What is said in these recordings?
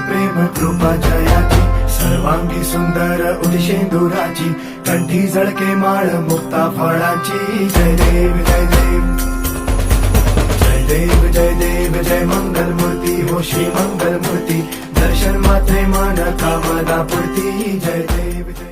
प्रेम कृपा जयाची सर्वांगी सुंदर उदिशेंदुराची कंठी झळके माळ मुक्ता फळाची जय देव जय देव जय देव जय देव जय मंगल मूर्ती हो श्री मंगल मूर्ती दर्शन मात्रे मान कामना पूर्ती जय देव जय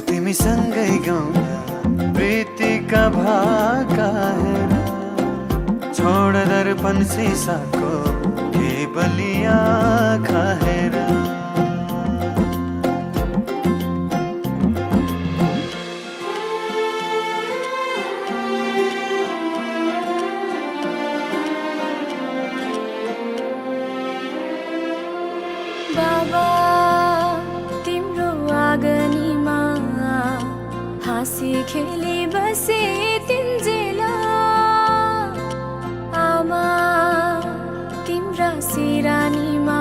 तिमी सँगै गाउँ प्रीतिका भाका हेर छोड दर्पण सिसाको केवली आँखा हेर बाबा तिम्रो आँगनीमा हाँसी खेली बसे तिन्जेला आमा तिम्रा सिरानीमा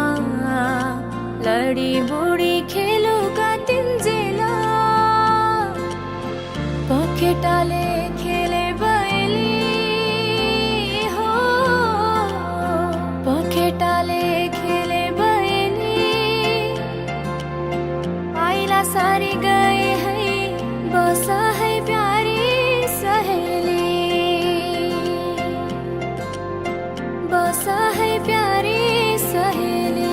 लडी बुढी खेलुका तिन्जेला पखेटाले खेले बैली हो पखेटाले खेले सारी गए है बसा है प्यारी सहेली बसा है प्यारी सहेली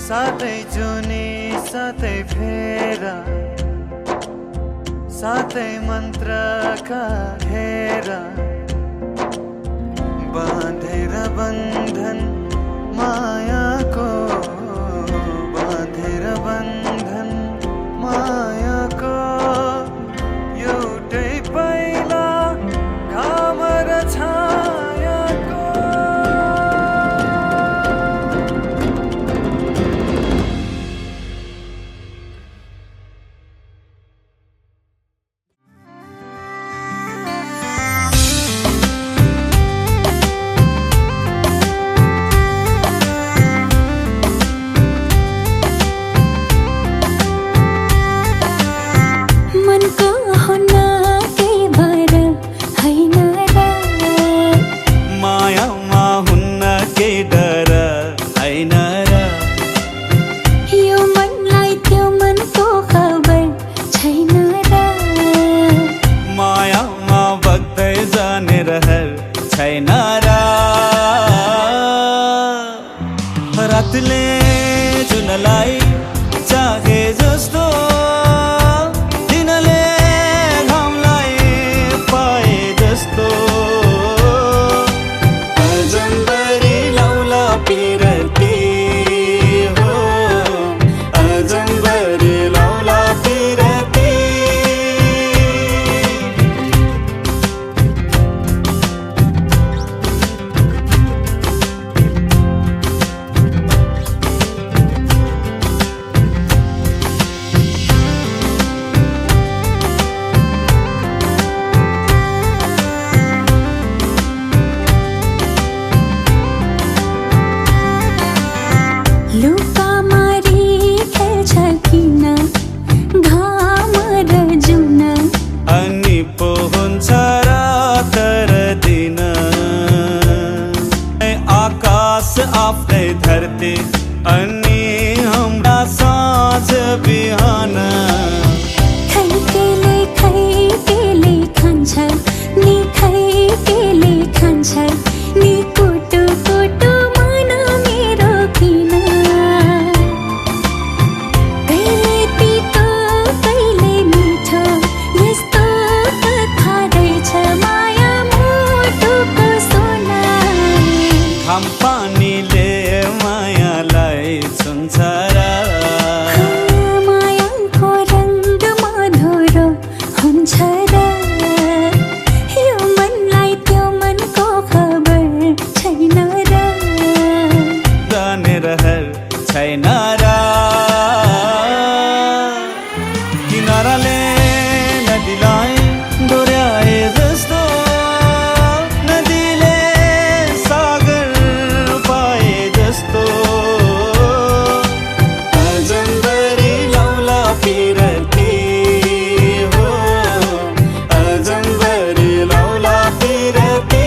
साथै जुनी साथै फेरा साथै मन्त्रका घेरा बाँधेर बन्धन मायाको बाँधेर बन्धन मायाको एउटै पहिला घाम र छायाको रातले जुनलाई चाहे जस्तो दिनले घामलाई पाए जस्तो अजम्बरी लौला पिरती हो अजम्बरी लौला पिरती आकाश आफ्नै धरती अनि हाम्रा साँझ बिहान खैकेले खान्छ नि खैकेले खान्छ नि कुटु कुटु मन मेरो किन कहिले तितो कहिले मिठो यस्तो कथा रहेछ माया मुटुको सोना घाम पानीले मायालाई छुन्छ र मायाको रङ्ग मधुरो हुन्छ र यो मनलाई त्यो मनको खबर छैन र जाने रहर छैन र किनाराले नदीलाई डोर्याए जस्तो नदीले सागर पाए जस्तो अजम्बरी लौला पिरती हो अजम्बरी लौला पिरती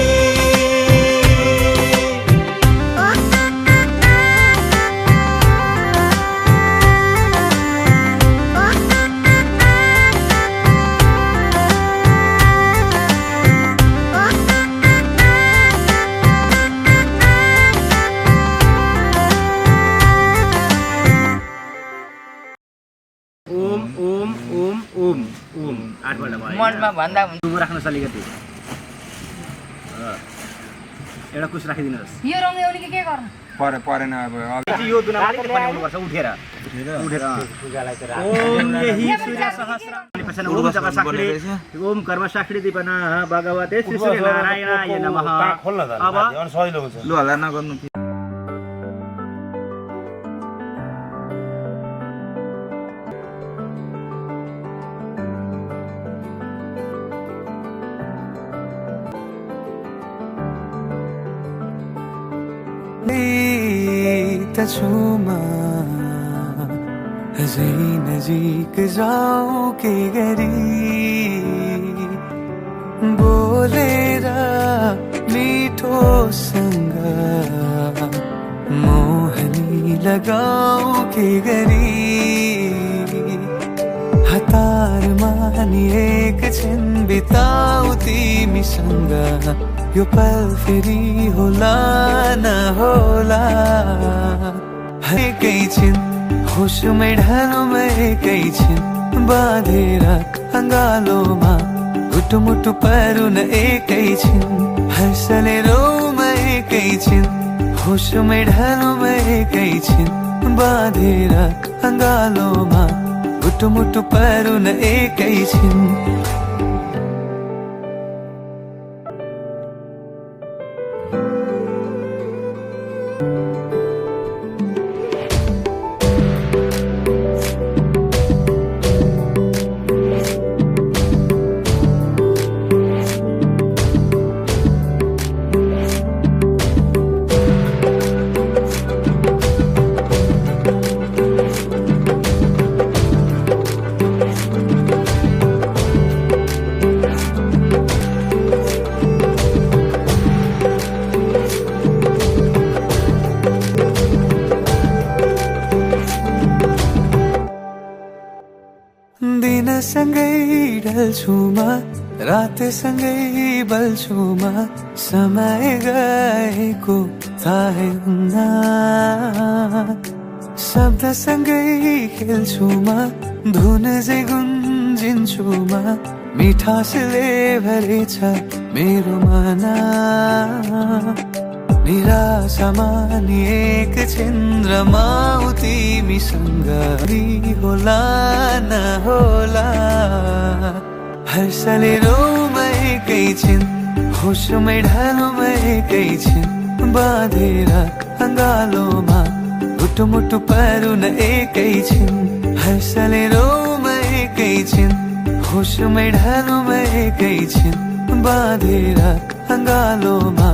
ओम ओम ओम ओम ओम 8 पल्ट भयो मनमा भन्दा हुन्छ टुङ्गो राख्न अलिकति एउटा कुस राखिदिनुहोस् यो रङ एउली के गर्नु परेन अब यो दुना बनाउनुपर्छ उठेर ओम यही सूर्य सहस्र ओम जप साक्षी ओम कर्म साक्षी दीपना भगवते श्री सूर्य नारायणाय नमः अब सजिलो हुन्छ लु हल्ला नगर्नु छुमा अझै नजिक जाऊ के गरी बोलेर मिठोसँग मोहनी लगाऊ के गरी हतार मानी एकछिन बिताऊ तिमीसँग यो पल फेरि होला न होला एकैछिन होसमै ढालुमा एकैछिन बाँधेर अङ्गालोमा गुटुमुटु परुन एकैछिन हर्षले रोमा एकैछिन होसमै ढालुमा एकैछिन बाँधेर अङ्गालोमा गुटुमुटु परुन एकैछिन सँगै ढल्छुमा रात सँगै बल्छुमा समय गएको थाहै हुन्न शब्द सँगै खेल्छुमा धुन चाहिँ गुन्जिन्छुमा मिठासले भरेछ मेरो मन निराशामा नि एक चन्द्रमा तिमीसँग होला न होला हर्षले रोमा एकैछिन होसमै ढालुमा एकैछिन बाँधेर अङ्गालोमा गुटुमुटु परुन एकैछिन हर्षले रोमा एकैछिन होसमै ढालुमा एकैछिन बाँधेर अङ्गालोमा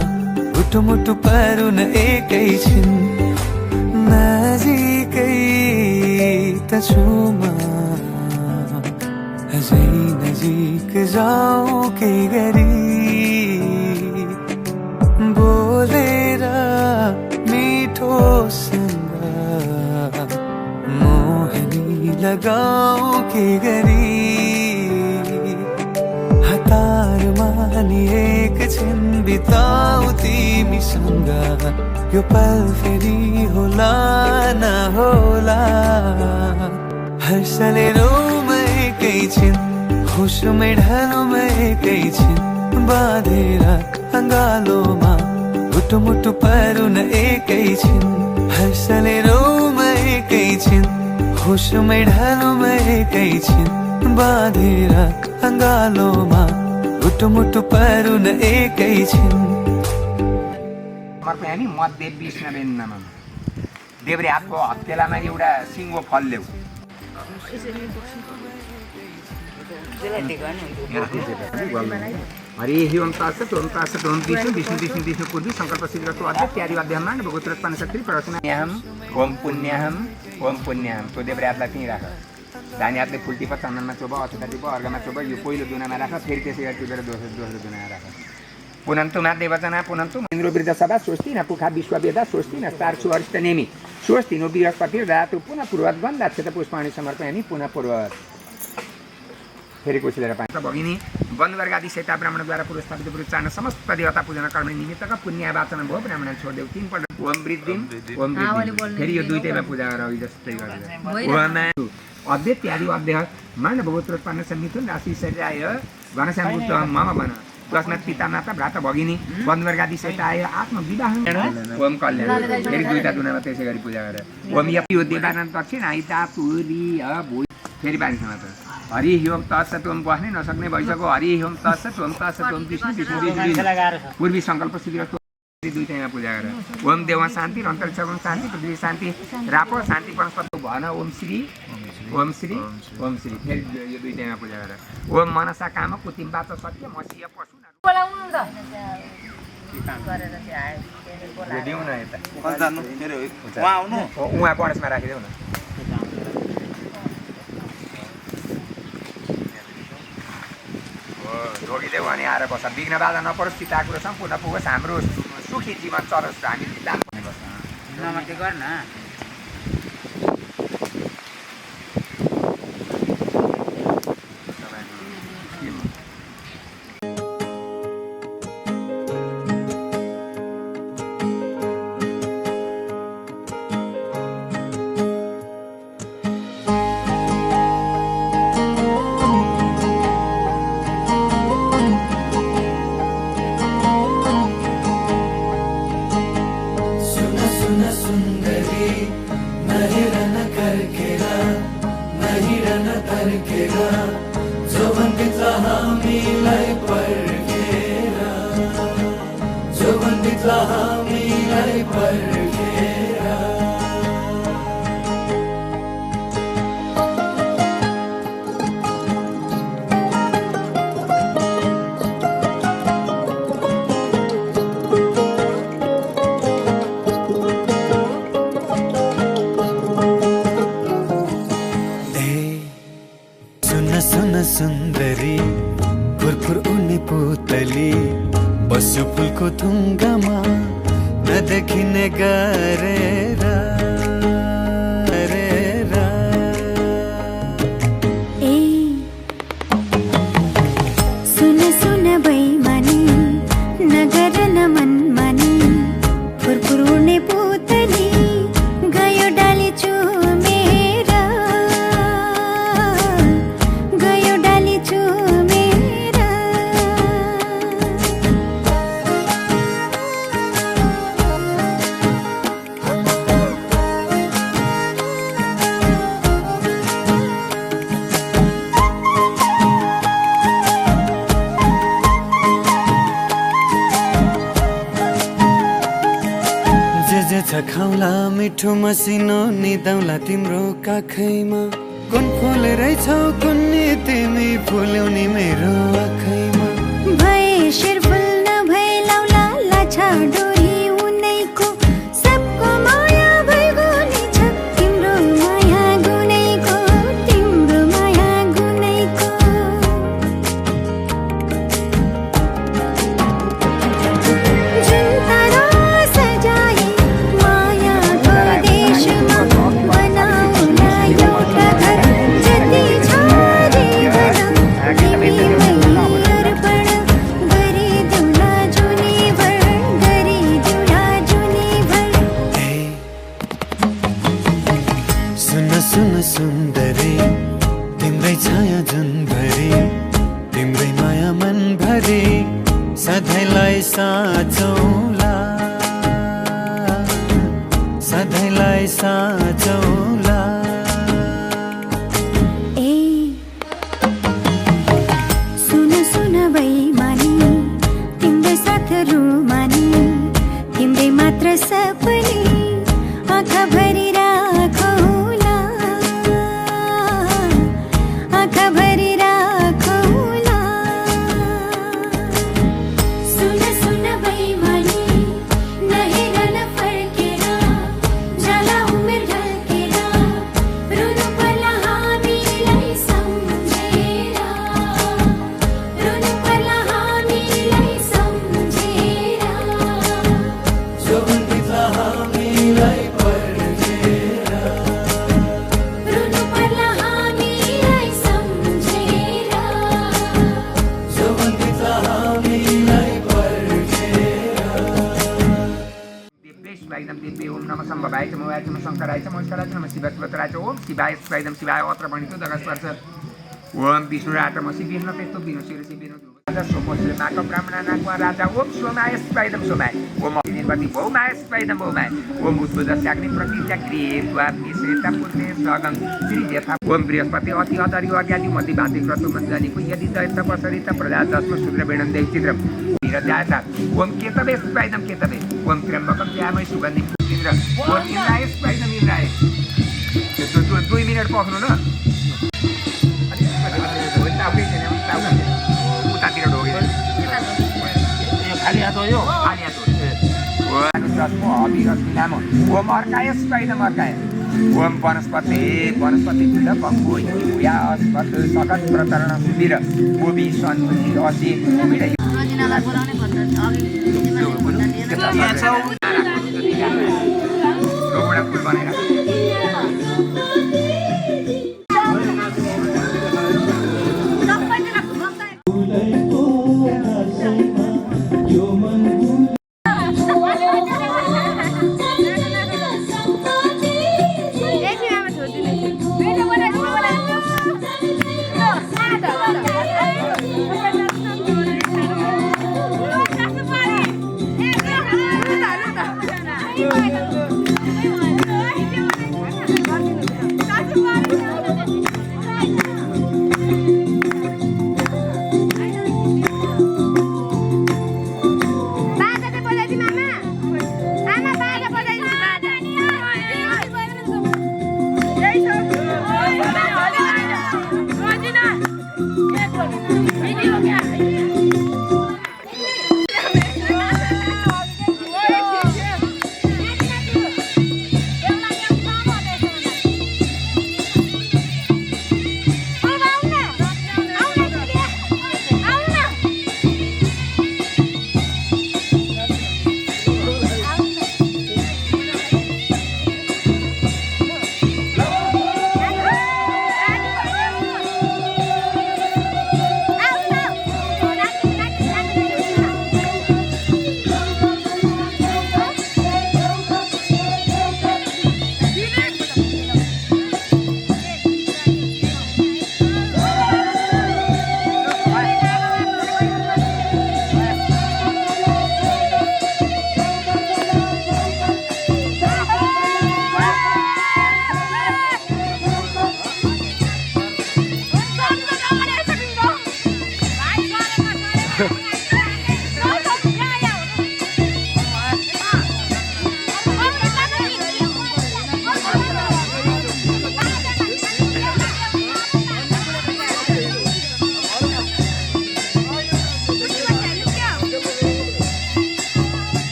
गुटुमुटु परुन एकैछिन नजिकै त छुमा अझै नजिक जाऊ के गरी बोलेर मिठो सँग मोहनी लगाऊ के गरी हतार मानी एकछिन बिताऊ तिमीसँग यो पल फेरि होला न होला हर्षले रोमै एकैछिन होसमै ढालोमा एकैछिन बाँधेर अँगालोमा मुटु परुन एकैछिन हर्षले रोमा एकैछिन होसमै ढालोमा एकैछिन बाँधेर अँगालोमा मुटु परुन एकैछिन समर्पयामी मध्ये विष्णवेन्नम देब्रे हातको हत्केलामा एउटा सिङ्गो फल ल्याऊ हरि ओम तत्सत् ओम तत्सत् ओम विष्णु विष्णु विष्णु विष्णु पूर्वी संकल्प सिद्धिरस्तो अध्यक्ष त्यादि अध्ययनमा भगवत उत्पन्न शक्ति प्रसन्नहम ओम पुण्यहम तो देब्रे हातलाई त्यहीँ राख दाहिने हातले फुल टिप चन्दनमा चोब अक्षता टिप अर्घमा चोब यो पहिलो दुनामा राख फेरि त्यसै गरी टिपेर दोस्रो दुनामा राख पुनन्तुमा देवचना पुनन्तु इन्द्र वृद्ध सभा स्वस्ति न पुखा विश्ववेदा स्वस्ति न स्टार सुअरिष्ट नेमि स्वस्ति नो बृहस्पति रातु पुनः पूर्वत गन्धा क्षेत्र पुष्पाणि समर्पयामि पुनः पूर्वत फेरि कुशलेर पाइन्छ भगिनी वनवर्ग आदि सेता ब्राह्मणद्वारा पुरस्तापित पुरुषान समस्त देवता पूजना कर्म निमित्तका पुण्य वाचन भयो ब्राह्मण छोडिदेऊ 3 पल्ट ओम वृद्धिम ओम वृद्धि फेरि यो दुईटैमा पूजा गर अघि जस्तै गरेर ओम अद्वैत त्यादि अध्यय मान भगवत उत्पन्न समिथुन राशि शरीराय घनश्याम बुद्ध मम बन तस्मात् पिता माता भ्राता भगिनी वनवर्ग आदि सेताय आत्मविवाह ओम कल्याण फेरि दुईटा दुनामा त्यसै गरी पूजा गरेर ओम यो देवानन्द दक्षिण आइता पुरी भोइ फेरि पानीसँग त हरि ओम तत्सत् ओम बस्नै नसक्ने भइसक्यो हरि ओम तत्सत् ओम तत्सत् ओम विष्णु विष्णु पूर्वी संकल्प सिद्धिरस्तो दुईटैमा पूजा गरेर ओम देव शान्ति अन्तरिक्ष शान्ति पृथ्वी शान्ति रापो शान्ति वनस्पति भन ओम श्री फेरि यो दुईटैमा पूजा गरेर ओम मनसा काम कुतिम बाच सत्य मसिया पशु बोलाउनु त गरेर चाहिँ आयो दिउँ न यता उहाँ आउनु उहाँ गणेशमा राखिदेऊ न ढोगिदेऊ अनि आएर बस्छ विघ्न बाधा नपरोस् पिता कुरो सम्पूर्ण पुगोस् हाम्रो सुखी जीवन चलोस् हामी चिन्ता नमस्ते गर्न सुन्दरी फुरफुर उड्ने पुतली बस्यो फुलको थुङ्गामा नदेखिने गरेर सुन सुन बैमानी नगर न मनमानी फुरफुर उड्ने पुतली गयो डाली चुमेर खाउला मिठो मसिनो निदाउला तिम्रो काखैमा कुन फुल रहेछौ कुन्नी तिमी फुल्याउने मेरो आँखैमा भए शिरफुल नभए लाउला लाछा डोरी उनैको सबको माया भइगुनी छ तिम्रो माया गुनैको जुन तारा सजाए माया सुन सुन्दरी तिम्रै छाया जुनभरि तिम्रै माया मनभरि सधैँलाई साँचौला सधैँलाई साँचौला ए सुन सुन बैमानी तिम्रै साथ रुमानी तिम्रै मात्र सपनी आँखा भरि राखौला आँखा भरि राखौला सुन सुन बैमानी नहेर नफर्केर जाला उमेर ढल्केर रुनु पर्ला हामीलाई सम्झेर रुनु पर्ला हामीलाई सम्झेर रुनु पर्ला हामीलाई सम्झेर शिवायदम दिव्य ओम नमः सम्भवाय च मोहाय च शङ्कराय च महेश्वराय च नमः शिवत्वतराय च ओम शिवाय शिवायदम शिवाय अत्र भणितो जगस्पर्श ओम विष्णुराटमसि विष्णु पेतो विष्णु शिरसि विष्णु ध्रुव सोमोश्री नाक ब्राह्मणानाक राजा ओम सोमाय शिवायदम सोमाय ओम निर्वति भौमाय शिवायदम भौमाय ओम उद्बोधस्य अग्नि प्रकृत्या क्रियेत्वा निश्रेता पुण्ये सगं श्री यथा ओम बृहस्पति अति अदरि अज्ञाति मति भाति क्रतु मञ्जनिको यदि दैत्य पसरित प्रजा दस्म शूद्र वेणं देव चित्रम निरजाता ओम केतवे शिवायदम केतवे ओम त्र्यम्बकं ध्यामहि सुगन्धिं पुष्टिन्द्र ओम इन्द्राय शिवायदम इन्द्राय त्यो 2 मिनेट पर्खनु न उतातिर ढोगेर खाली हात हो यो खाली हात हो अनुजस्मो अभिरस मिलामो ओम अर्काय शिवायदम अर्काय ओम वनस्पति वनस्पति पीड बङ्गो या अस्पत सकट प्रतरण सुबीर गोबी सन्मुखी असी पीड रोजिनालाई बोलाउने भन्दा एउटा फुल बनाएर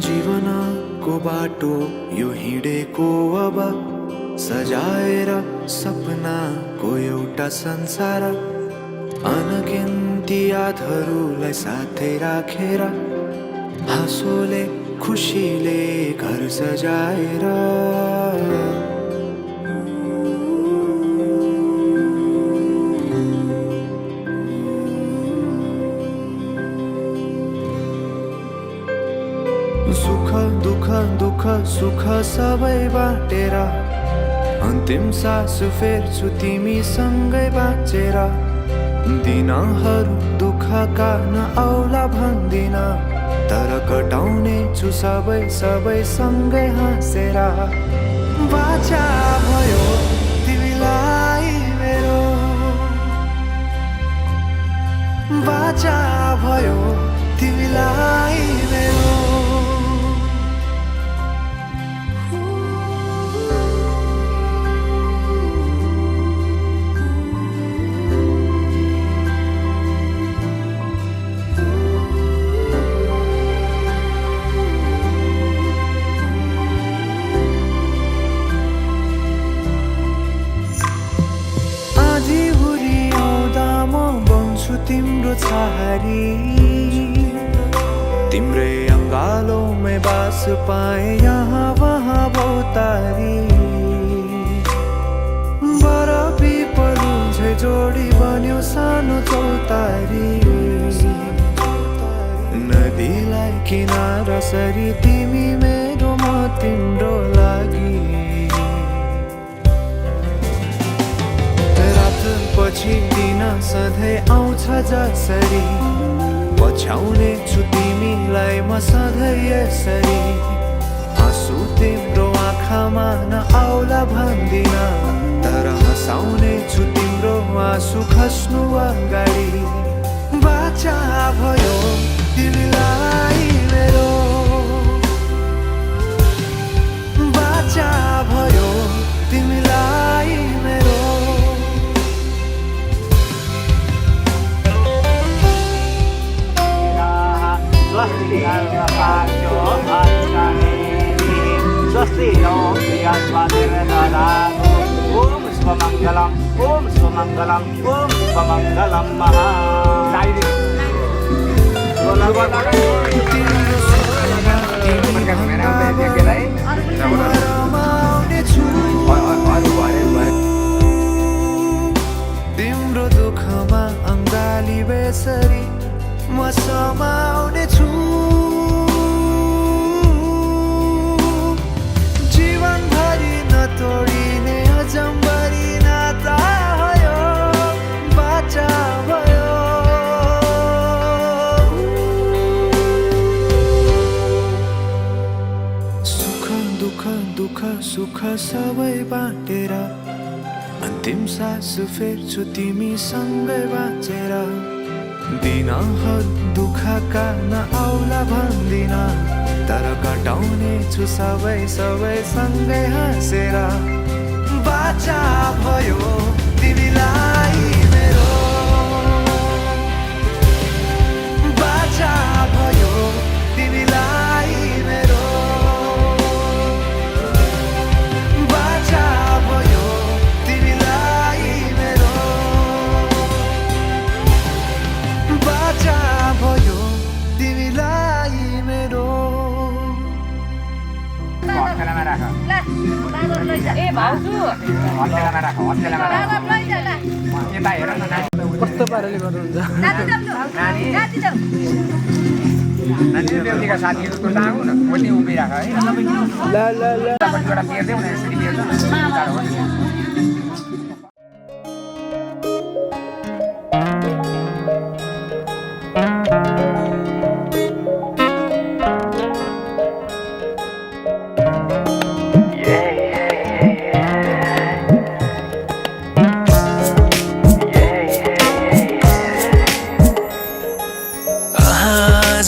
जीवनको बाटो यो हिँडेको अब सजाएर सपनाको एउटा संसार अनगिन्ती यादहरूलाई साथै राखेर हाँसोले खुसीले घर सजाएर सुख दुःख दुःख सुख सबै बाटेर अन्तिम सास फेर्छु तिमीसँगै बाँचेर दिनहरू दुःखका नआउला भन्दिन तर कटाउने छु सबै सबै सँगै हाँसेर बाचा भयो तिमीलाई मेरो बाचा भयो तिमीलाई मेरो तिम्रो छहारी तिम्रै अङ्गालोमै बास पाए यहाँ वहाँ बहुतारी बर पिपलु झै जोडी बन्यो सानो चौतारी नदीलाई किनारा सरी तिमी मेरो म तिम्रो लागि पछि दिन सधैँ आउँछ जसरी पछ्याउने छु तिमीलाई म सधैँ यसरी आँसु तिम्रो आँखामा नआउला भन्दिन तर हँसाउने छु तिम्रो आँसु खस्नु अगाडि बाचा भयो तिमीलाई मेरो बाचा भयो तिमीलाई मेरो स्वस्ति अर्घपाचो अर्चनेति स्वस्ति नो प्रियस्पतिर्ददातु ॐ स्वमङ्गलम् ॐ स्वमङ्गलम् ॐ स्वमङ्गलम् महा तिम्रो दुःखमा अङ्गाली बेसरी म समाउने छु जीवनभरि नतोडिने अजम्बरी नाता भयो बाचा भयो सुख दुःख दुःख सुख सबै बाटेर अन्तिम सास फेर्छु तिमीसँगै बाँचेर दिनहरू दुःखका नआउला भन्दिन तर कटाउने छु सबै सबै सँगै हाँसेर बाचा भयो तिमीलाई मेरो बाचा भयो तिमीलाई मेरो बाचा भयो तिमीलाई मेरो बाचा भयो तिमीलाई मेरो हस्तेलामा राख ए भाउजू हस्तेलामा राख हस्तेलामा राख यता हेर न कस्तो पाराले गर्नुहुन्छ नानी बेहुलीका साथीहरू त आउनु न कोही उभिराख है ल ल ल एउटा बेर्दै हुन यसरी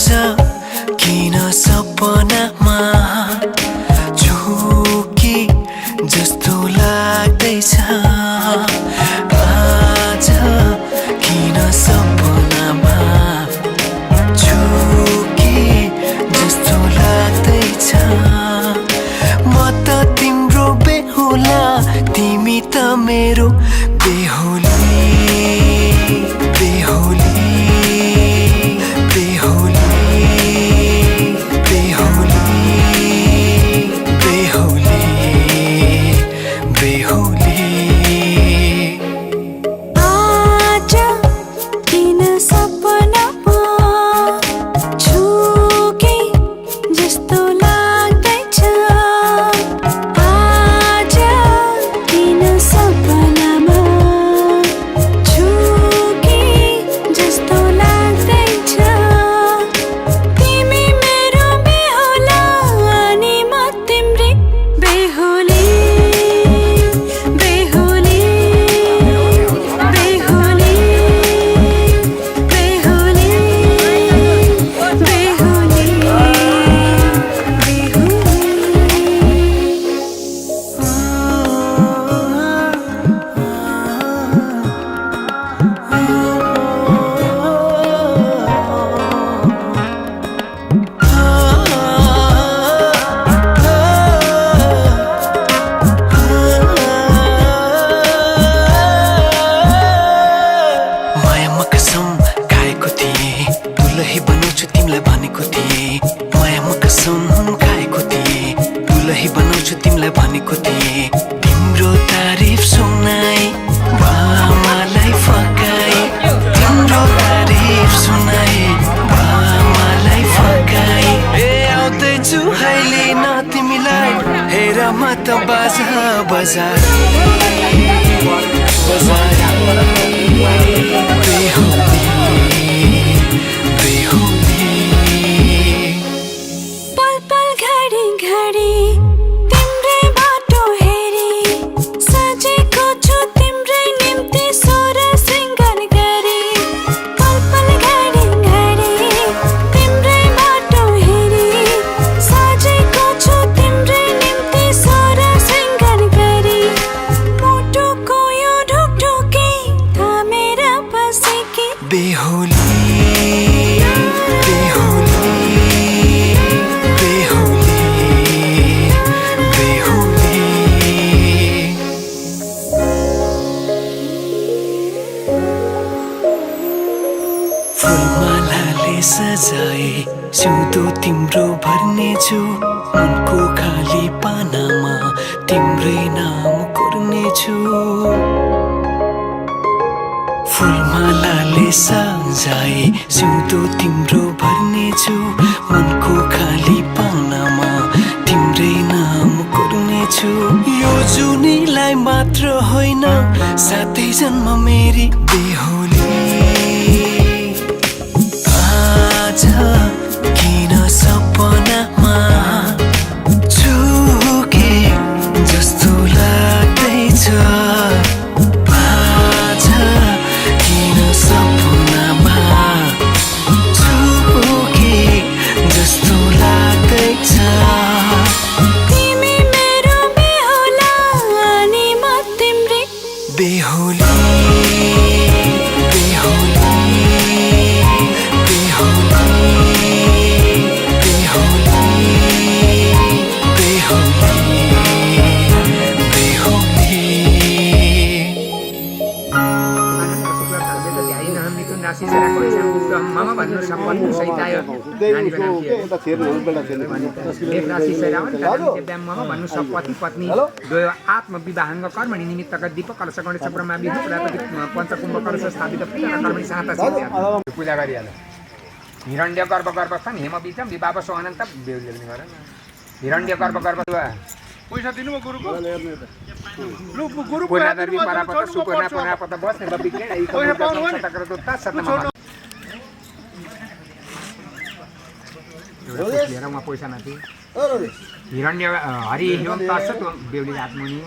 बेर्छ किन सपनामा झुकी जस्तो लाग्दैछ आज किन सपनामा झुकी जस्तो लाग्दैछ म त तिम्रो बेहुला तिमी त मेरो बेहुली बेहुली बेहुली त बाजा बजाए बेहुली बेहुली पल पल घडी घडी तिम्रै बाटो हेरी सजेको छु तिम्रै निम्ति सोर सिंगार गरी पल पल घडी घडी तिम्रै बाटो हेरी सजेको छु तिम्रै निम्ति सोर सिंगार गरी मुटुको यो ढुकढुकी थामेर बसेकी बेहुली बेहुली बेहुली बेहुली फुलमालाले सजाए सिउँदो तिम्रो भर्नेछु मनको खाली पानामा तिम्रै नाम कोर्नेछु फुलमालाले सजाए सिउँदो तिम्रो भर्नेछु मनको खाली पानामा तिम्रै नाम कोर्नेछु यो जुनीलाई मात्र होइन सातै जन्म मेरी बेहुली आज किन सपनामा चुके जस्तो लाग्दैछ आज किन सपनामा चुके जस्तो लाग्दैछ तिमी मेरो बेहुला अनि म तिम्रै बेहुली बेहुली बेहुली बेहुली बेहुली बेहुली मम भन्नु सम्पन्न सहित आयो नानीको नाम के एक राशि सैरावण दिव्याम मम भन्नु सब पति पत्नी द्वय आत्मविवाहंग कर्मणि निमित्तक दीप कलश गणेश ब्रह्मा विष्णु प्रजापति पञ्चकुम्भ कलश स्थापित पूजा कर्मणि साता सिद्ध्या पूजा गरिहाल्यो हिरण्य गर्भ गर्भस्थान हेम बीजम विवाह सो अनन्त बेहुलीले पनि गर हिरण्य गर्भ गर्भ पैसा दिनु गुरुको पूर्णादर्वी परापत सुपूर्णा पुनापत बस्ने बबिग्रेड आई सतकर दुत्ता सतमा लिएर उहाँ पैसा माथि हिरण्य हरि हिम तत्सत बेहुली आत्मुनि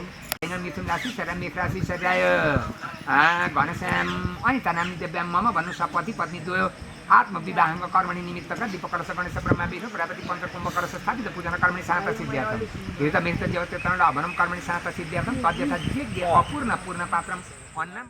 मिथुन राशि सरा मेष राशि सर्याय घनश्याम अनिता नाम दिव्याम मम भन्नु सपति पत्नी द्वयो आत्मविवाहंग कर्मणि निमित्तक दीप कलश गणेश ब्रह्मा विष्णु प्रजापति पञ्चकुम्भ कलश स्थापित पूजा कर्मणि साता सिद्ध्यार्थम हेत मेष देवतेतरण अभनम कर्मणि साता सिद्ध्यार्थम तद्यथा जिज्ञ अपूर्ण पूर्ण पात्रम अन्नम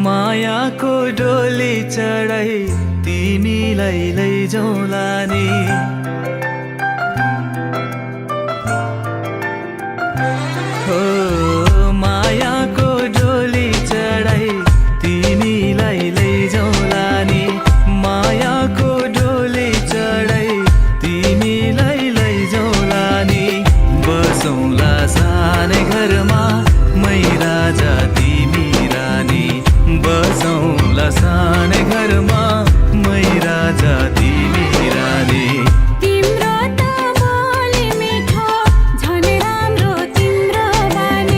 मायाको डोली चढाई तिमीलाई लैजाउँला नि हो मायाको डोली चढाई तिमीलाई लैजाउँला नि मायाको डोली चढाई तिमीलाई लैजाउँला नि बसौँला सानै घरमा मै राजा तिमी रानी बसौँला सानै घरमा मै राजा तिमी रानी तिम्रो त बोली मिठो झन् राम्रो तिम्रो बानी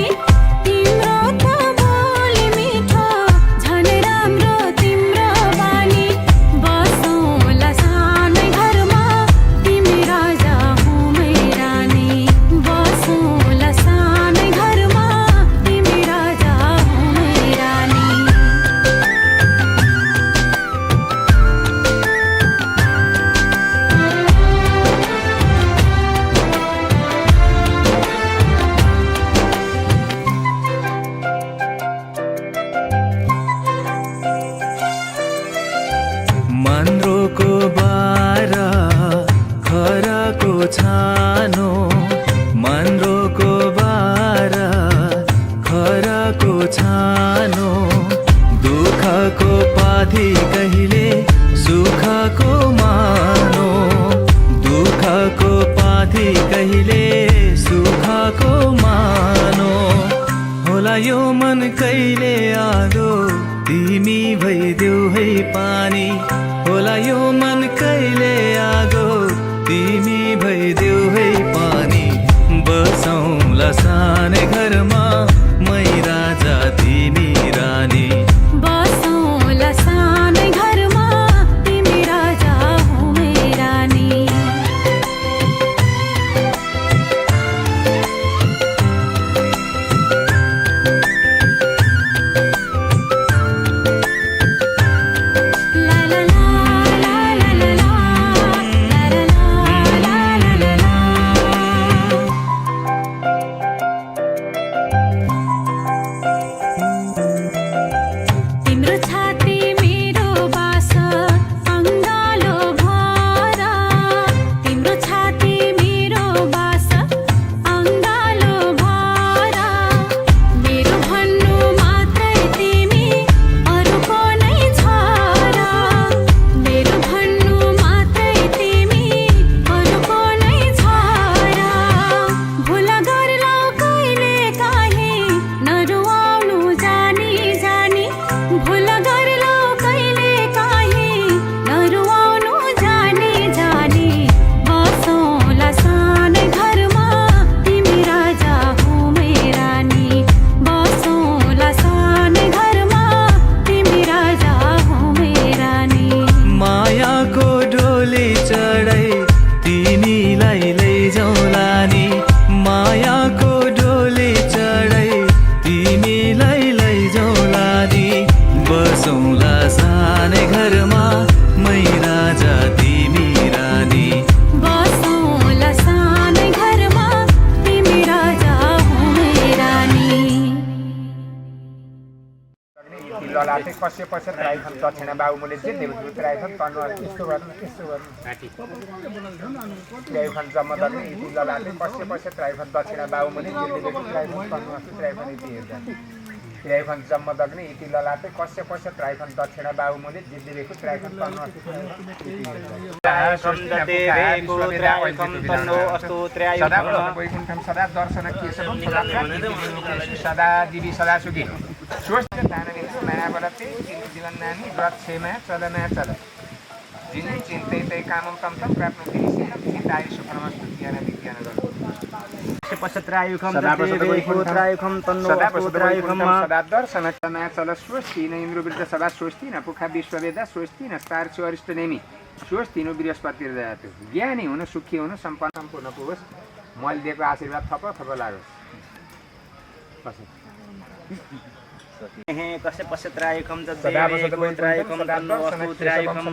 पाथी कहिले सुखको मानो, दुःखको पाथी कहिले सुखको मानो। होला यो मन कहिले आगो तिमी भइदेऊ है पानी, होला यो मन कहिले आगो तिमी भइदेऊ है पानी। बसौँला सानै घरमा मै राजा तिमी रानी, बसौँला सानै घरमा तिमी राजा हो मै रानी। ला ला ला ला ला ला ला, ला ला ला ला ला ला। तिम्रो छाती मेरो बास अङ्गालो भर, तिम्रो छाती मेरो बास अङ्गालो भर। मेरो भन्नु मात्रै तिमी अरूको नै छ र, मेरो भन्नु मात्रै तिमी अरूको नै छ र। भुल गर्लौ कहिले काहीँ नरुवाउनु जानी जानी, भुल गर्लौ कहिले काहीँ नरुवाउनु जानी जानी। बसौँला सानै घरमा तिमी राजा हो मै रानी, बसौँला सानै घरमा तिमी राजा हो मै रानी। मायाको डोली चढाइ तिमीलाई लैजाउँला नि, मायाको डोली चढाइ तिमीलाई लैजाउँला नि। बसौँला सानै घरमा मै राजा तिमी रानी, बसौँला सानै घरमा तिमी राजा हो मै रानी। ललाटे कस्य पश्चात राइफल दक्षिण बाहुमुले जे देवदूत राइफल तर्नु यस्तो गर्नु यस्तो गर्नु राइफल जम्मा गर्ने यति ललाटे कस्य पश्चात राइफल दक्षिण बाहुमुले जे देवदूत राइफल तर्नु राइफल यति हेर्दा राइफल जम्मा दग्ने यति ललाटे कस्य पश्चात राइफल दक्षिण बाहुमुले जे देवदूत राइफल तर्नु वैकुण्ठम सदा दर्शन केशवम सदा दिवी सदा सुखी स्वस्थ दानवेन्द्र मायावरते जीवन नानी व्रत क्षेमा चलना चल जिन चिन्तै तै कामम तम तम प्राप्नोति निश्चितं हिताय सुखनमस्तु ज्ञान विज्ञान गर्नु पश्चात्रायुखम तन्वैकुत्रायुखम तन्नो अस्तोत्रायुखम सदा दर्शन चलना चल स्वस्ति न इन्द्रवृद्ध सदा स्वस्ति न पुखा विश्ववेदा स्वस्ति न स्तार्चो अरिष्ट नेमि स्वस्ति नु बृहस्पति दयातु ज्ञानी हुनु सुखी हुनु सम्पन्न सम्पूर्ण पुरोस् मैले दिएको आशीर्वाद थप थप लागोस् कस्य पश्चात्रायुखम तद्वैकुत्रायुखम तन्नो अस्तोत्रायुखम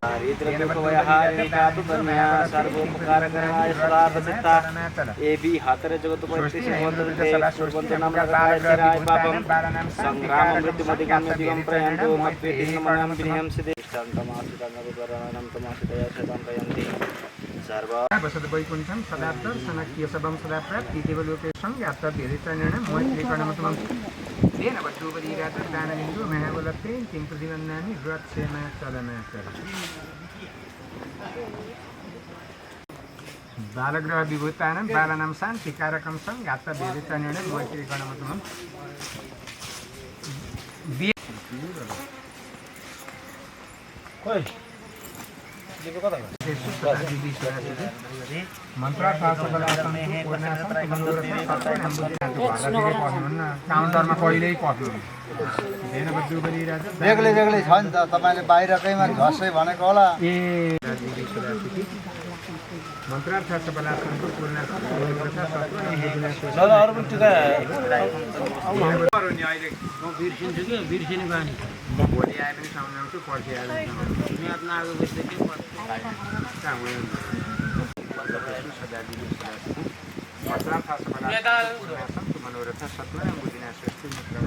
हरिद्रदुःखवयहारिकातु तन्मया सर्वोपकारकराय सदावसिता एवि हातरे जगत्पति सिंहवन्तते नमस्काराय पापं संग्राम मृत्युमधिगम्यदिगं प्रयान्तो मत्वेदिनमनं विनियं सिद्धेष्टान्तमासिताङ्गविवरणं तमासितया शतं प्रयन्ति वसत वैकुण्ठम सदा दर्शन केशवम सदा प्राप्ति देवलोकेशं यात्रा भेदितनेन मैत्रीकरणमतमं तेन वद्धूपदीरात दानवेन्दु महाबलते किं प्रतिवन्नानि व्रतसेना चलना चल बालग्रह विभूतानं बालानां शान्तिकारकं सं यात्रा भेदितनेन मैत्रीकरणमतमं काउन्टरमा कहिल्यै पस्नु बेग्लै बेग्लै छ नि त तपाईँले बाहिरकैमा झस्सै भनेको होला। मन्त्रार्थ सबलासनको पूर्ण भोलि आए पनि साउनाउँछु पर्सि आए मनोरथ सत्वरं बुद्धिना सृष्टि मित्रं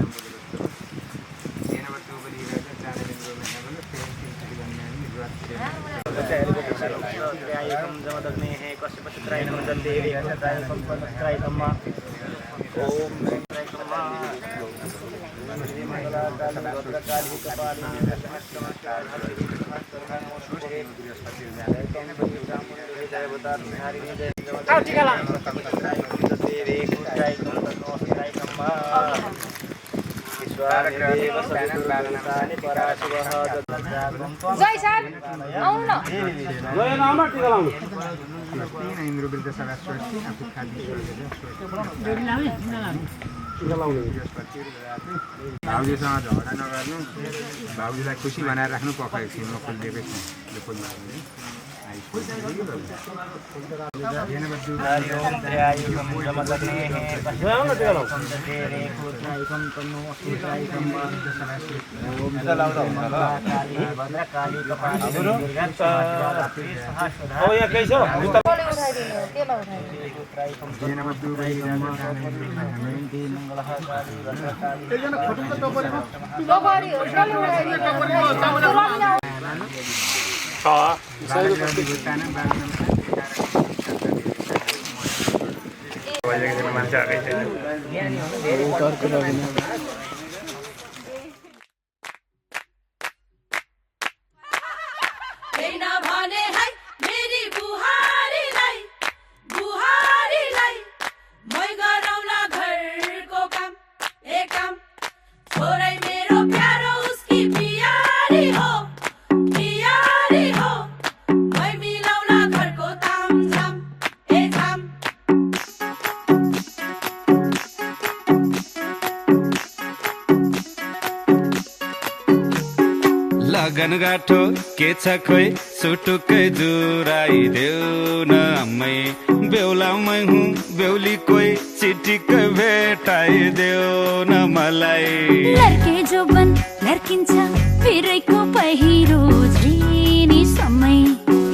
जय सर आउनु न इन्द्रवृद्ध सभा स्वस्ति आफू खाद्य भाउजूसँग झगडा नगर्नु भाउजूलाई खुसी बनाएर राख्नु पकाएको छिनमा खोलिदिएकै लगन गाठो के छ खोइ सुटुकै जुराइदेऊ न अम्मै बेहुलामै हुँ बेहुली कोही चिटिक्कै भेटाइदेऊ न मलाई लड्के जोबन लड्किन्छ फेरैको पहिरो झिनी समय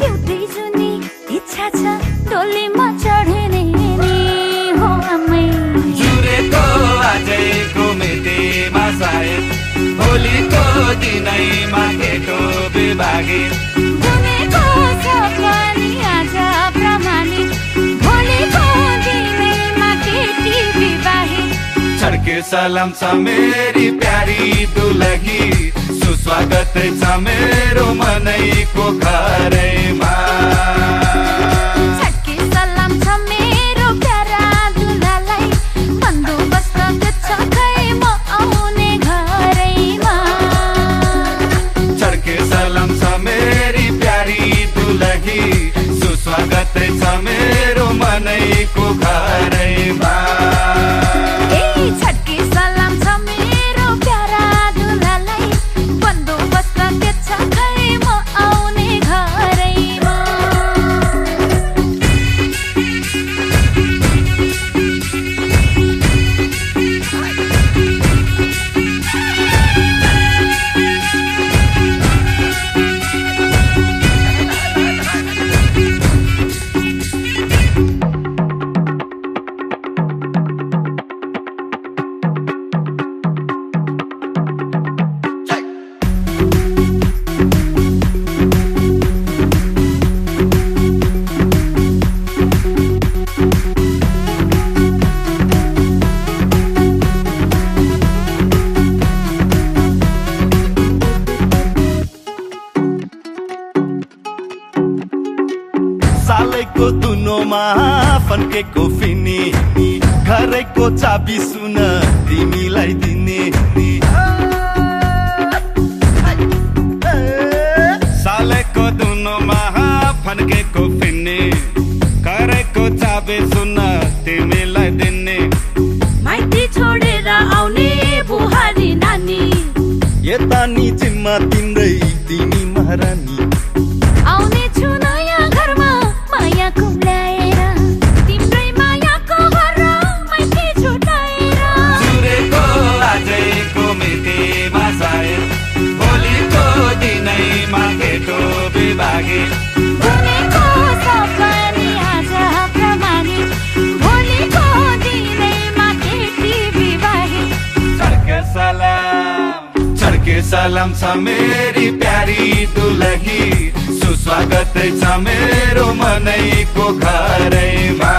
एउटै जुनी इच्छा छ डोलीमा चढ्ने नि हो अम्मै जुरेको आजैको मितिमा सायद भोलिको दिनैमा केटो विभागी जुनेको छ पनि आज प्रमाणित भोलिको दिनैमा केटी विवाहित छड्के सलाम छ मेरी प्यारी दुलही सुस्वागत छ मेरो मनैको घरैमा छड्के सलाम छ मेरो प्यारा दुलालाई बन्दोबस्त छ खै म आउने घरैमा छड्के सलाम छ मेरी प्यारी दुलही सुस्वागत छ मेरो मनैको घरैमा छड्के सलाम छ मेरो प्यारा दुलालाई बन्दोबस्त छ खै म आउने घरैमा सालैको दुनोमा फन्केको फिनी घरैको चाबी सुन तिमीलाई दिने सालैको दुनोमा फन्केको फिनी घरैको चाबी सुन तिमीलाई दिने माइती छोडेर आउने बुहारी नानी यता नि जिम्मा तिम्रै तिमी महारानी आउने छु नयाँ घरमा माया कुम्ल्याएर तिम्रै मायाको घर माइती छुटाएर जुरेको आजैको मितिमा सायद भोलिको दिनैमा केटो विभागी जुनेको छ पनि आज प्रमाणित भोलिको दिनैमा केटी विवाहित छड्के सलाम छ मेरी प्यारी दुलही सुस्वागत छ मेरो मनैको घरैमा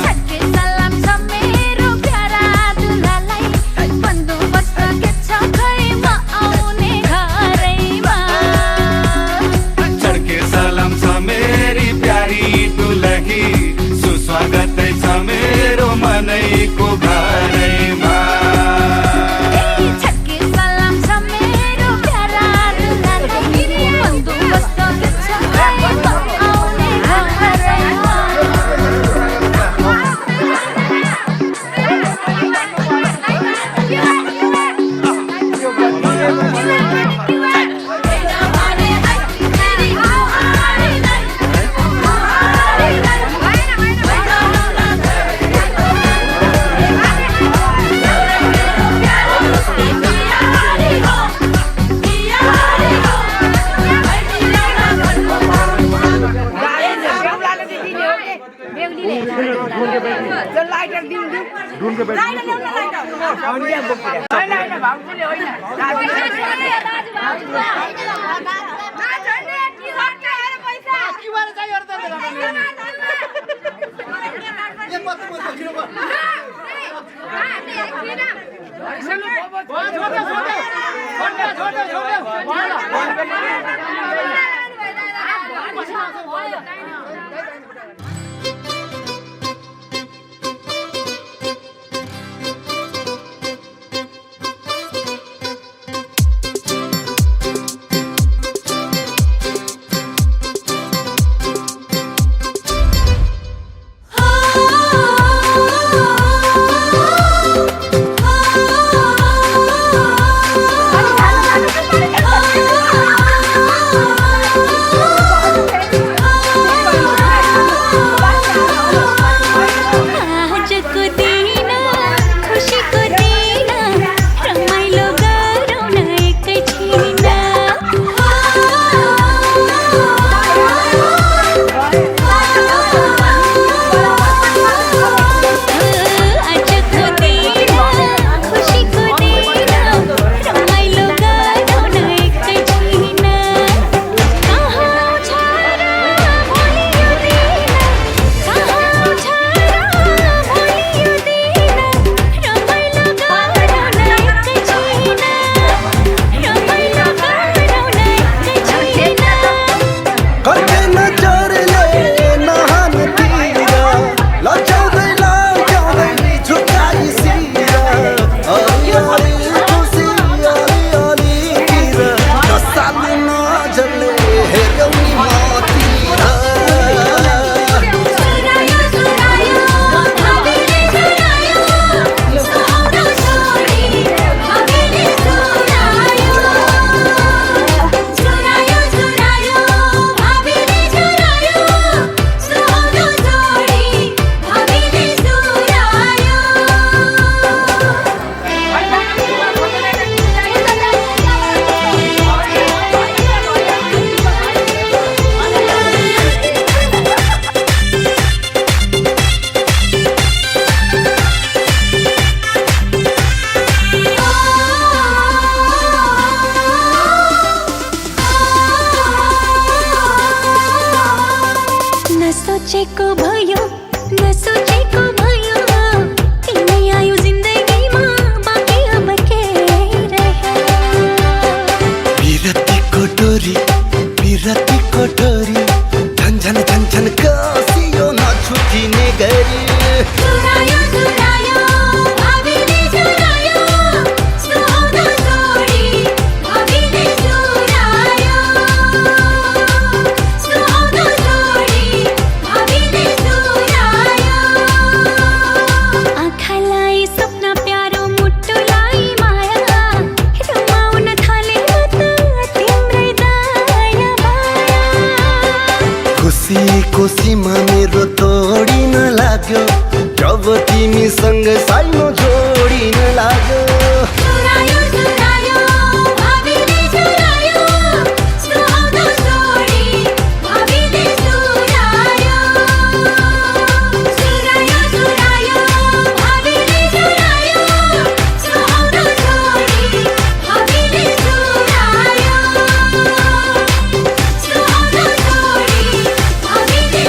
छड्के सलाम छ मेरो प्यारा दुलालाई बन्दोबस्त सोचेको भयो नसोचेको भयो तिमी आयो जिन्दगीमा बाँकी अब के रह्यो विरतीको डोरी झन्झन झन्झन कसियो नछुटिने गरी चुरायो चुरायो भावीले चुरायो सुहाउँदो छोडी भावीले चुरायो सुहाउँदो छोडी भावीले चुरायो आँखालाई सपना प्यारो मुटुलाई माया रमाउन थाले त तिम्रै दया खुसीको सीमा मेरो तोडिन लाग्यो जब तिमीसँग साइनो जोडिन लाग्यो चुरायो चुरायो भावीले चुरायो सुहाउँदो छोडी भावीले चुरायो चुरायो चुरायो भावीले चुरायो सुहाउँदो छोडी भावीले चुरायो सुहाउँदो छोडी भावीले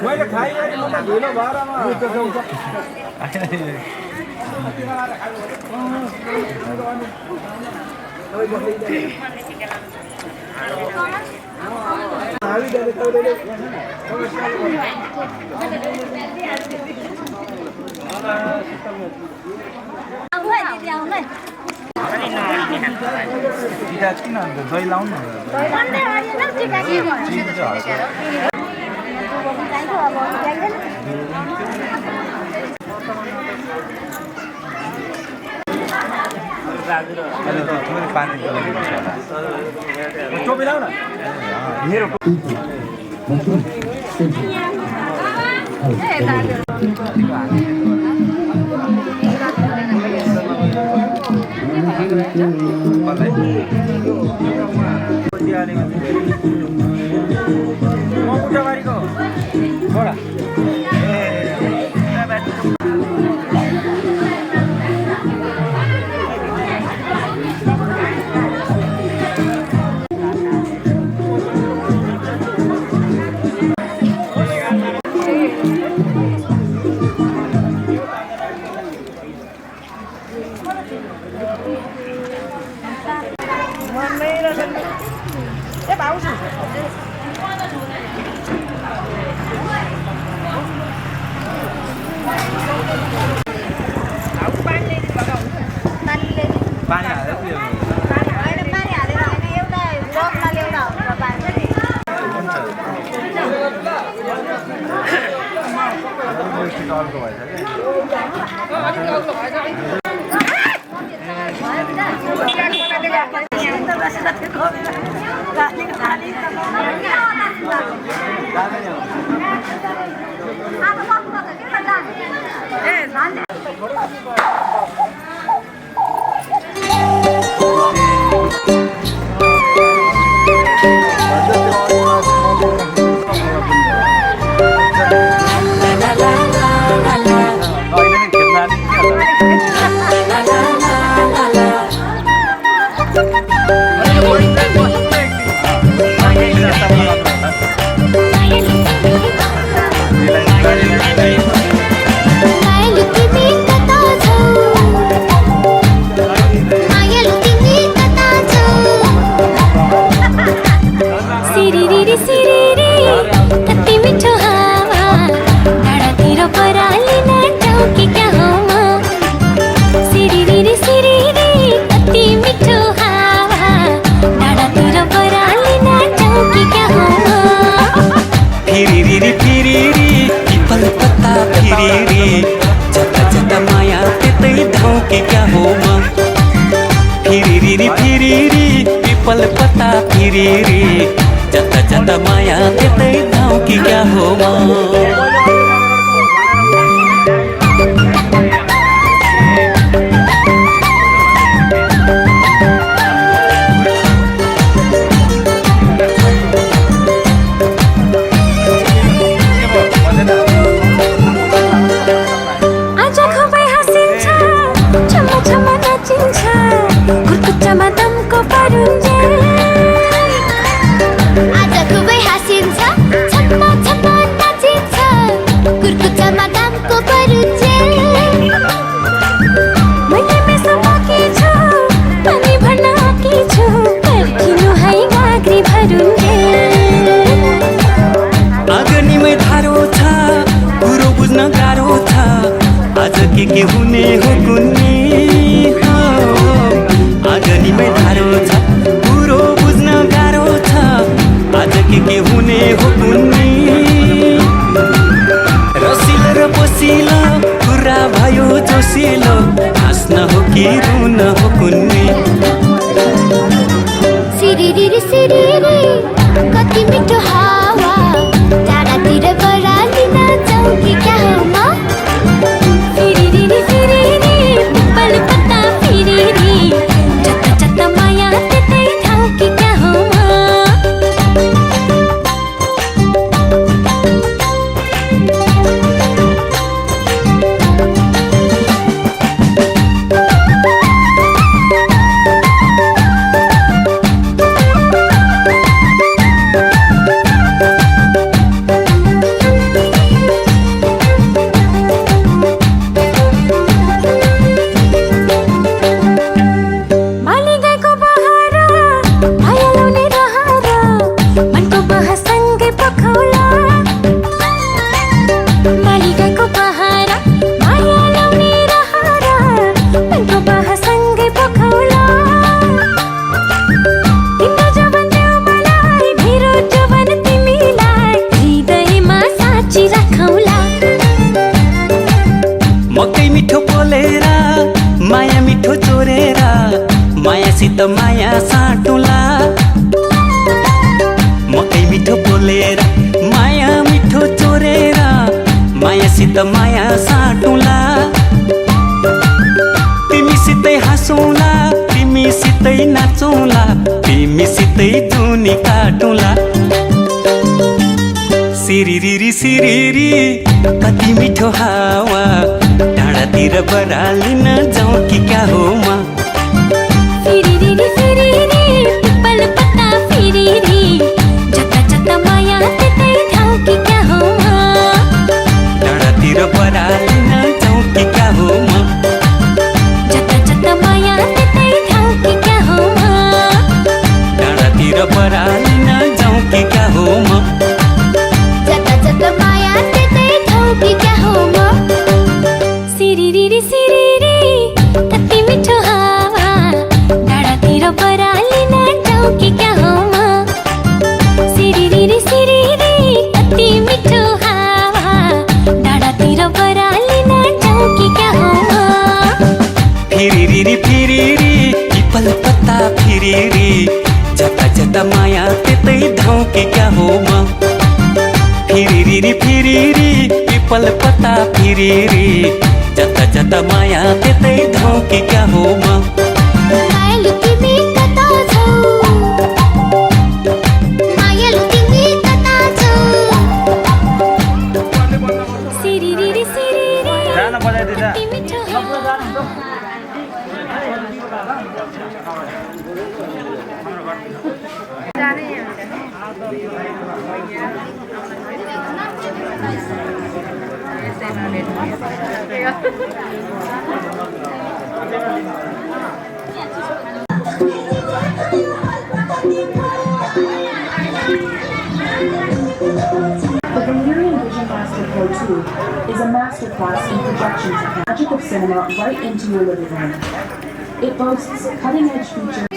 मैले खाइरहेको म त ढिलो भएर किन दही लाउनु टोपी लाउ न मेरो म बुढाबारीको पानी हालेर उयो होइन पानी हालेर होइन एउटा रकमा ल्याउँदा हुन्छ पानी अर्को भएछ मायालु तिमी कता छौ मायालु तिमी कता छौ सिरिरी सिरिरी कति मिठो हावा डाँडातिर परालिन टाउकी क्या हो म सिरिरी सिरिरी कति मिठो हावा डाँडातिर परालिन टाउकी क्या हो म फिरिरी फिरिरी पिपल पत्ता फिरिरी जता जता माया त्यतै धाउके क्या हो म फिरिरी फिरिरी पिपल पत्ता फिरिरी जता जता माया त्यतै धाउके क्या हो म आज खुबै हाँसिन्छ छम्म छम्म नाचिन्छ कुर्कुच्चामा दमको परुन्जेल आज खुबै हाँसिन्छ छम्म छम्म नाचिन्छ कुर्कुच्चामा दमको परुन्जेल मैले मेसो बाँकी छु पानी भर्न आँकी छु पर्खिनु है गाग्री भरुन्जेल आगनीमै धारो छ कुरो बुझ्न गाह्रो छ आज के हुने हो कुन्नी हो आगनीमै धारो छ कुरो बुझ्न गाह्रो छ आज के हुने हो कुन्नी रसिलो र पोसिलो कुरा भयो जोसिलो हाँस्न हो कि रुन हो कुन्नी सिरिरी सिरिरी कति मिठो हावा डाँडातिर परालिन चौकी क्या हो म सिरिरी सिरिरी पिपल पत्ता फिरिरी जता जता माया त्यतै ठाउकी क्या हो मायासित माया साटुला मकै मिठो बोलेर माया मिठो चोरेर मायासित माया साटुला तिमीसितै हाँसौँला तिमीसितै नाचौँला तिमीसितै जुनी काटुला फिरिरी सिरिरी कति मिठो हावा डाँडातिर बरालिन जाउँ कि क्या हो म फिरिरी फिरिरी पिपल पत्ता फिरिरी जता जता माया त्यतै ठाउँ कि क्या हो म डाँडातिर बरालिन जाउँ कि क्या हो म जता जता माया त्यतै ठाउँ कि क्या हो म डाँडातिर बरालिन जाउँ कि क्या हो म जता जता माया त्यतै ठाउँ कि क्या हो म सिरिरी सिरिरी कति मिठो हावा डाँडातिर बरालिन जाउँ कि क्या हो म सिरिरी सिरिरी कति मिठो हावा डाँडातिर बरालिन जाउँ कि क्या हो म फिरिरी फिरिरी पिपल पत्ता फिरिरी जता जता माया त्यतै धाउँ कि क्या हो म फिरिरी फिरिरी पिपल पत्ता फिरिरी जता जता माया त्यतै धाउँ कि क्या हो म मायालु तिमी कता छौ मायालु तिमी कता छौ सिरिरी सिरिरी गाना बजाइदिँदा कति मिठो हावा The Valerian Vision Master Pro 2 is a masterclass in projection technology, magic of cinema right into your living room. It boasts cutting-edge features.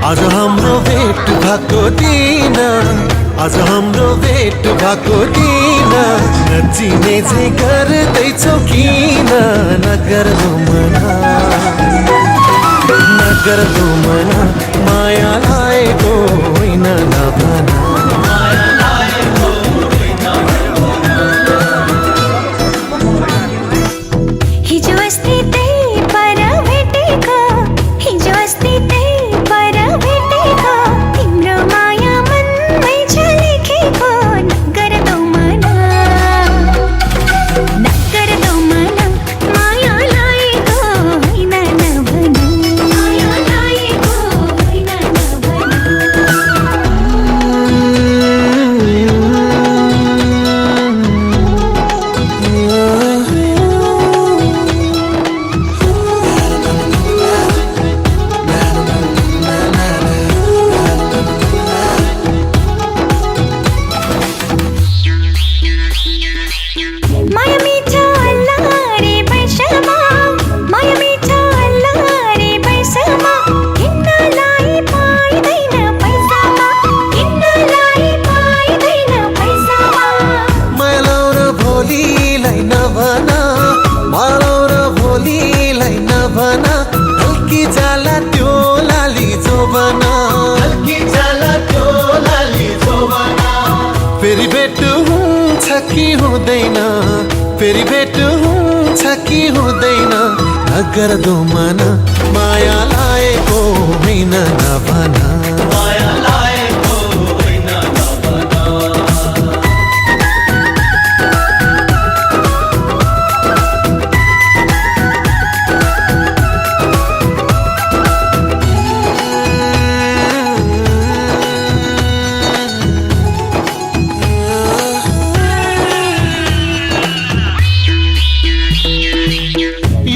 आज हाम्रो भेट भएको दिन आज हाम्रो भेट भएको दिन नचिने चाहिँ गर्दैछौ किन नगर्नु मना माया लागेको होइन नभना हिजो अस्ति त्यही पर भेटेको हिजो अस्ति त्यही पर भेटेको तिम्रो माया मनमै छ लेखेको नगर्दौ मना माया लागेको होइन नभन माया लागेको होइन माया मिठो अल्लारे बैसमा माया मिठो अल्लारे बैसमा किन्नलाई पाइदैन पैसामा किन्नलाई पाइदैन पैसामा मालौ र भोलिलाई नभना मालौ र भोलिलाई नभना हल्की जाला त्यो लाली जोबना फेरि भेट हुन्छ कि हुँदैन फेरि भेट हुन्छ कि हुँदैन नगर्दो मना माया लागेको होइन नभना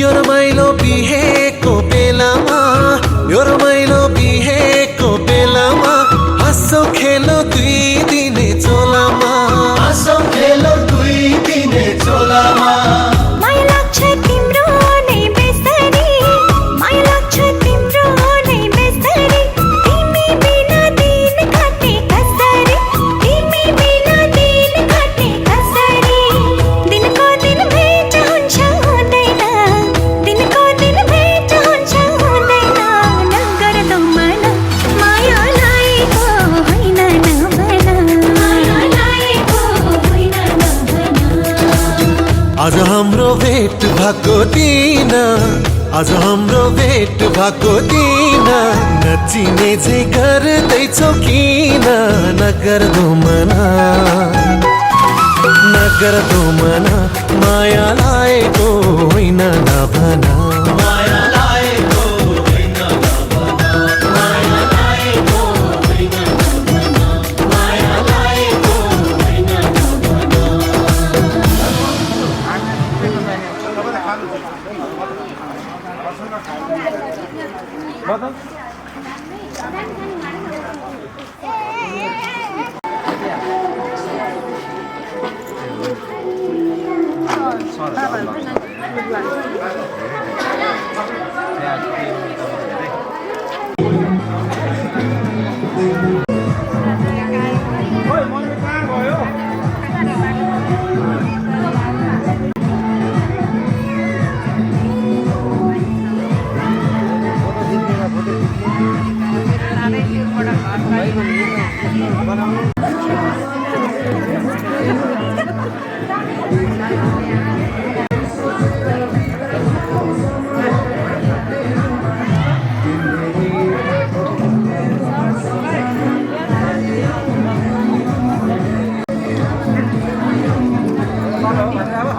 यो रमाइलो बिहेको बेला भएको दिन आज हाम्रो भेट भएको दिन नचिने झै गर्दैछौ किन नगर्दो मना माया लागेको होइन नभना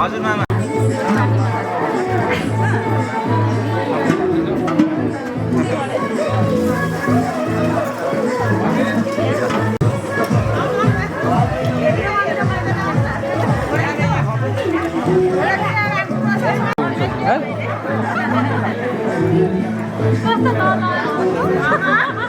हजुर मामा कस्तो